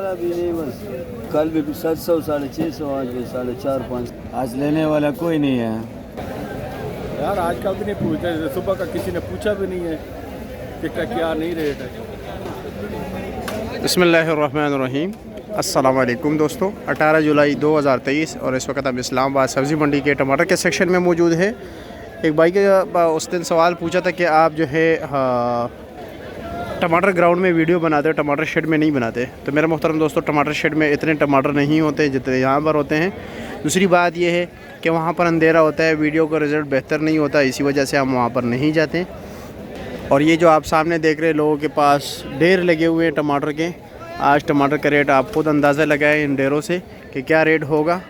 अभी नहीं, बस कल भी 700 650, आज भी 450-500। आज लेने वाला कोई नहीं है यार। आजकल भी नहीं पूछते, सुबह का किसी ने पूछा भी नहीं है कि क्या नहीं रेट है। बिस्मिल्लाहिर्रहमानिर्रहीम। अस्सलाम वालेकुम दोस्तों, 18 जुलाई 2023 और इस वक्त हम इस्लामाबाद सब्ज़ी मंडी के टमाटर के सेक्शन में मौजूद है। एक भाई के उस दिन सवाल पूछा था कि आप जो है टमाटर ग्राउंड में वीडियो बनाते हो, टमाटर शेड में नहीं बनाते। तो मेरे मोहतरम दोस्तों, टमाटर शेड में इतने टमाटर नहीं होते जितने यहाँ पर होते हैं। दूसरी बात यह है कि वहाँ पर अंधेरा होता है, वीडियो का रिज़ल्ट बेहतर नहीं होता, इसी वजह से हम वहाँ पर नहीं जाते। और ये जो आप सामने देख रहे हैं, लोगों के पास ढेर लगे हुए हैं टमाटर के। आज टमाटर का रेट आप खुद अंदाज़ा लगाएं इन ढेरों से कि क्या रेट होगा।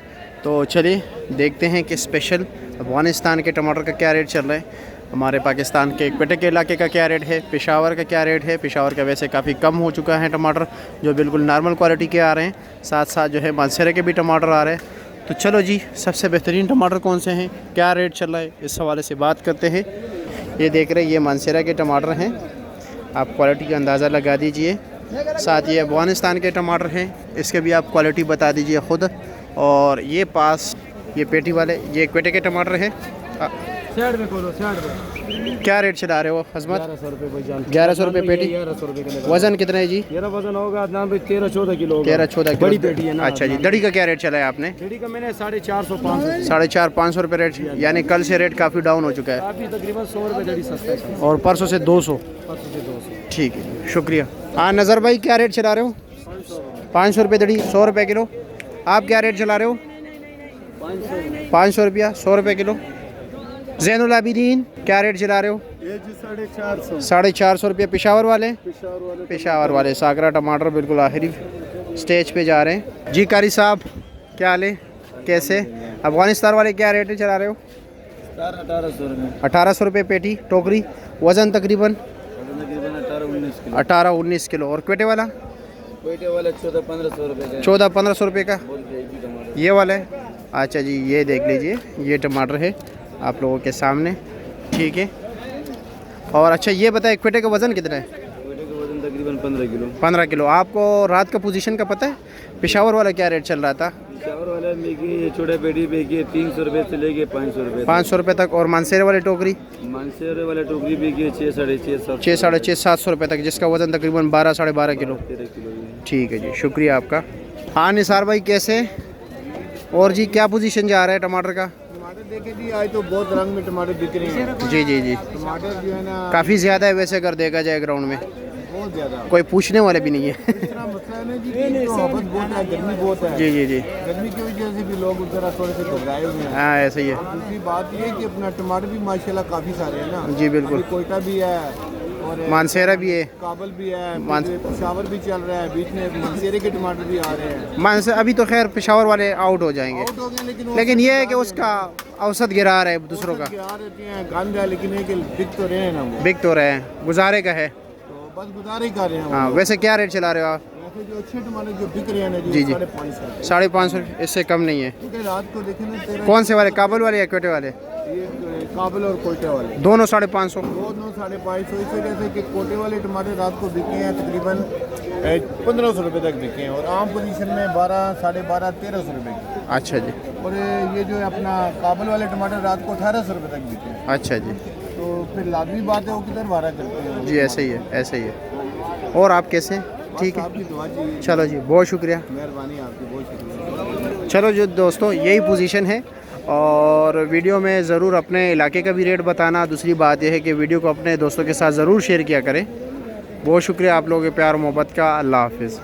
तो चलिए देखते हैं कि स्पेशल अफ़गानिस्तान के टमाटर का क्या रेट चल रहा है, हमारे पाकिस्तान के क्वेटे के इलाके का क्या रेट है, पेशावर का क्या रेट है। पेशावर का वैसे काफ़ी कम हो चुका है टमाटर, जो बिल्कुल नॉर्मल क्वालिटी के आ रहे हैं। साथ साथ जो है मानसरे के भी टमाटर आ रहे हैं। तो चलो जी, सबसे बेहतरीन टमाटर कौन से हैं, क्या रेट चल रहा है, इस हवाले से बात करते हैं। ये देख रहे हैं, ये मानसरा के टमाटर हैं, आप क्वालिटी का अंदाज़ा लगा दीजिए। साथ ये अफ़गानिस्तान के टमाटर हैं, इसके भी आप क्वालिटी बता दीजिए ख़ुद। और ये पास ये पेटी वाले, ये क्वेटे के टमाटर हैं। क्या रेट चला रहे हो हज़मत? 1100 रुपये पेटी। 1100 रुपये का वज़न कितना है जी? मेरा वजन होगा 13-14 किलो। 13-14 किलो बड़ी पेटी है ना। अच्छा जी। दड़ी का क्या रेट चला है आपने? दड़ी का मैंने 450-500 450-500 रुपये रेट, यानी कल से रेट काफ़ी डाउन हो चुका है। अभी तकरीबन 100 रुपये दड़ी सस्ता है, और परसों से 200। ठीक है, शुक्रिया। हाँ नज़र भाई, क्या रेट चला रहे हो? 500 रुपये दड़ी, 100 रुपये किलो। आप क्या रेट चला रहे हो? 500 रुपया, 100 रुपये किलो। ज़ैनुल आबिदीन क्या रेट चला रहे हो? 450 रुपये। पेशावर वाले सागरा टमाटर बिल्कुल आखिरी स्टेज पे जा रहे हैं जी। कारी साहब क्या हाल है, कैसे? अफ़गानिस्तान वाले क्या रेट चला रहे हो? 1800 रुपये पेटी टोकरी। वज़न तकरीबन 18-19 किलो। और क्वेटे वाला? 14-1500 रुपये का ये वाला है। अच्छा जी, ये देख लीजिए, ये टमाटर है आप लोगों के सामने, ठीक है। और अच्छा ये बताए, क्वेटे का वज़न कितना है? क्वेटे का वजन तकरीबन 15 किलो। आपको रात का पोजीशन का पता है? पेशावर वाला क्या रेट चल रहा था? पेशावर वाला ये छोटा पेटी बेगी 300 रुपये से लेके 500 रुपये 500 रुपये तक। और मानसेरे वाली टोकरी? मानसेरे वाला टोकरी बेगी 6-700 रुपये तक, जिसका वज़न तकरीबन 12-12.5 किलो। 13 किलो। ठीक है जी, शुक्रिया आपका। हाँ निसार भाई कैसे? और जी क्या पोजीशन जा रहा है टमाटर का? टमाटर देखे जी, आज तो बहुत रंग में टमाटर बिक रहे हैं। जी जी जी, टमाटर जो है ना काफ़ी ज़्यादा है वैसे अगर देखा जाए ग्राउंड में, बहुत ज़्यादा। कोई पूछने वाले भी नहीं है। इतना मसला है ना जी कि तो हवा बहुत है, गर्मी बहुत है। जी जी जी, गर्मी की वजह से भी लोग जरा थोड़े से घबराए हुए हैं। हाँ ऐसा ही है। दूसरी बात ये है कि अपना टमाटर भी माशाल्लाह काफ़ी सारे हैं ना। जी बिल्कुल। अभी कोयटा भी है और मानसेरा भी है, काबल भी है, पेशावर भी चल रहा है, बीच में मानसेरे के टमाटर भी आ रहे हैं। मानसे अभी तो खैर पेशावर वाले आउट हो जाएंगे, आउट हो गए, लेकिन ये है कि उसका औसत गिरा रहा है दूसरों का। गंद है, लेकिन ये कि बिक तो रहे हैं ना, वो बिक तो रहे हैं, गुजारे का है। तो बस गुजारे ही कर रहे हैं। हाँ वैसे क्या रेट चला रहे हो आप? वैसे जो अच्छे टमाटर जो बिक रहे हैं ना जी जी, 550। 550, इससे कम नहीं है। क्योंकि रात को देखें ना, कौन से वाले, काबुल वाले या क्वेटे वाले? ये काबुल और कोयटे वाले दोनों 550। दोनों 550। इस वजह से कि कोटे वाले टमाटर रात को बिके हैं तकरीबन 1500 रुपये तक बिके हैं, और आम पोजीशन में 12-12.5-1300 रुपये की। अच्छा जी। और ये जो है अपना काबुल वाले टमाटर रात को 1800 रुपये तक बिके हैं। अच्छा जी। तो फिर लाजमी बात है वो किधर भाड़ा करते हैं जी ऐसे ही है, ऐसे ही है। और आप कैसे हैं? ठीक है, आपकी दुआ चाहिए। चलो जी, बहुत शुक्रिया, मेहरबानी आपकी, बहुत शुक्रिया। चलो जो दोस्तों यही पोजीशन है। और वीडियो में ज़रूर अपने इलाके का भी रेट बताना। दूसरी बात यह है कि वीडियो को अपने दोस्तों के साथ ज़रूर शेयर किया करें। बहुत शुक्रिया आप लोगों के प्यार मोहब्बत का। अल्लाह हाफिज़।